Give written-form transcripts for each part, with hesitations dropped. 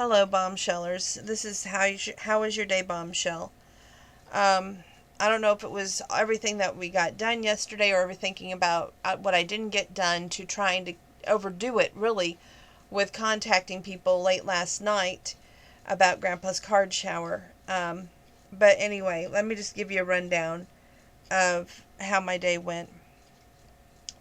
Hello, bombshellers. This is how was your day, bombshell? Um, I don't know if it was everything that we got done yesterday or thinking about what I didn't get done to trying to overdo it, really, with contacting people late last night about Grandpa's card shower. But anyway, let me just give you a rundown of how my day went.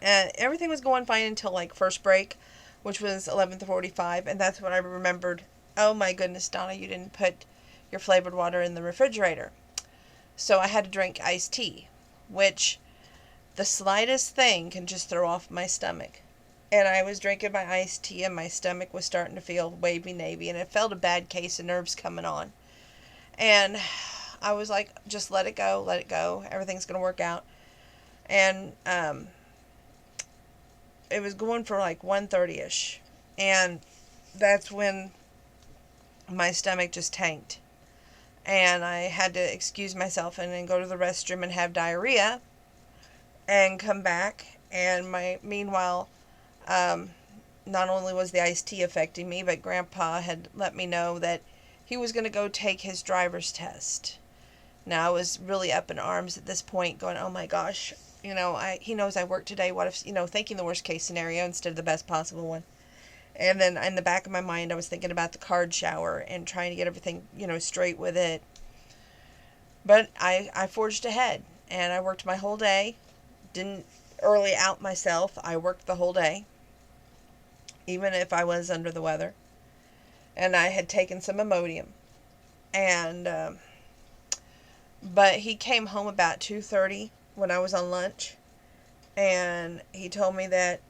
Everything was going fine until like first break, which was 11:45, and that's when I remembered, oh my goodness, Donna, you didn't put your flavored water in the refrigerator. So I had to drink iced tea, which the slightest thing can just throw off my stomach. And I was drinking my iced tea, and my stomach was starting to feel wavy navy, and it felt a bad case of nerves coming on. And I was like, just let it go, let it go. Everything's going to work out. And it was going for like 1:30ish, and that's when my stomach just tanked, and I had to excuse myself and then go to the restroom and have diarrhea and come back. And meanwhile, um, not only was the iced tea affecting me, but Grandpa had let me know that he was going to go take his driver's test. Now I was really up in arms at this point, going, oh my gosh, he knows I work today. What if, thinking the worst case scenario instead of the best possible one. And then in the back of my mind, I was thinking about the card shower and trying to get everything, straight with it. But I forged ahead, and I worked my whole day. Didn't early out myself. I worked the whole day, even if I was under the weather. And I had taken some Imodium. And, but he came home about 2:30 when I was on lunch. And he told me that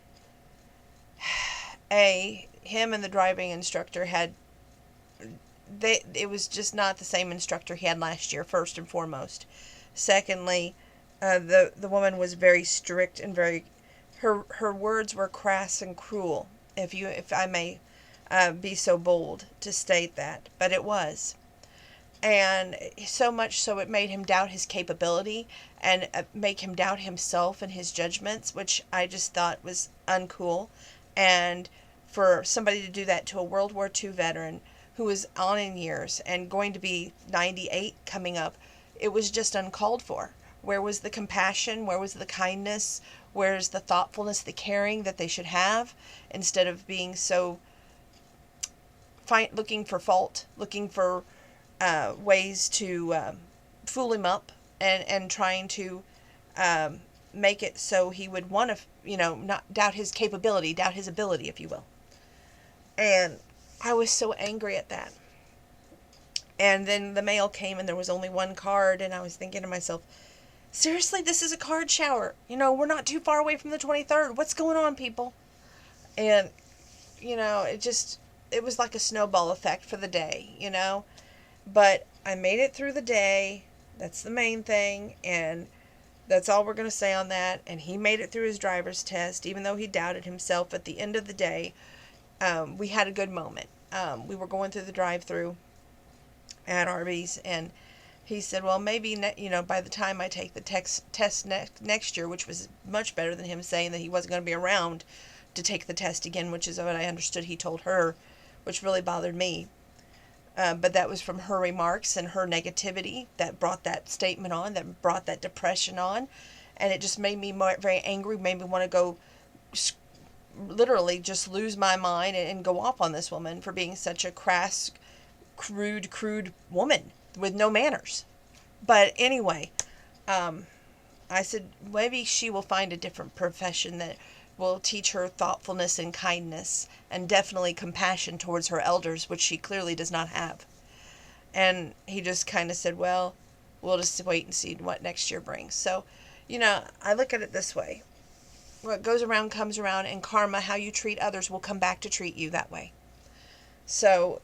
him and the driving instructor it was just not the same instructor he had last year, first and foremost. Secondly, the woman was very strict and her words were crass and cruel, if I may be so bold to state that, but it was. And so much so it made him doubt his capability and make him doubt himself and his judgments, which I just thought was uncool. And for somebody to do that to a World War II veteran who was on in years and going to be 98 coming up, it was just uncalled for. Where was the compassion? Where was the kindness? Where's the thoughtfulness, the caring that they should have, instead of being so looking for fault, looking for ways to fool him up, and trying to make it so he would want to, not doubt his capability, doubt his ability, if you will. And I was so angry at that. And then the mail came and there was only one card, and I was thinking to myself, seriously, this is a card shower. We're not too far away from the 23rd. What's going on, people? And, it was like a snowball effect for the day, But I made it through the day. That's the main thing. And that's all we're going to say on that. And he made it through his driver's test, even though he doubted himself. At the end of the day, we had a good moment. We were going through the drive-thru at Arby's, and he said, well, maybe, by the time I take the test next year, which was much better than him saying that he wasn't going to be around to take the test again, which is what I understood he told her, which really bothered me. But that was from her remarks and her negativity that brought that statement on, that brought that depression on. And it just made me very angry, made me want to go literally just lose my mind and go off on this woman for being such a crass, crude woman with no manners. But anyway, I said maybe she will find a different profession that will teach her thoughtfulness and kindness and definitely compassion towards her elders, which she clearly does not have. And he just kind of said, well, we'll just wait and see what next year brings. So, I look at it this way. What goes around comes around, and karma, how you treat others, will come back to treat you that way. So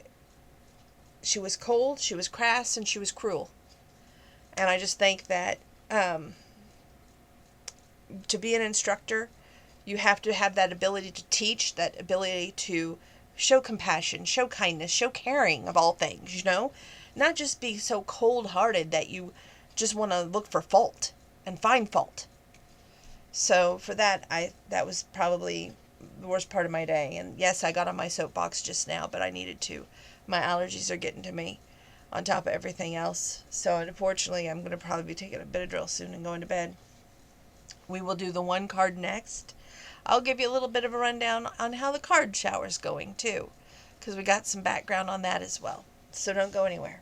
she was cold, she was crass, and she was cruel. And I just think that to be an instructor, you have to have that ability to teach, that ability to show compassion, show kindness, show caring of all things, Not just be so cold-hearted that you just want to look for fault and find fault. So for that was probably the worst part of my day. And yes, I got on my soapbox just now, but I needed to. My allergies are getting to me on top of everything else. So unfortunately, I'm going to probably be taking a Benadryl soon and going to bed. We will do the one card next. I'll give you a little bit of a rundown on how the card shower's going too, because we got some background on that as well. So don't go anywhere.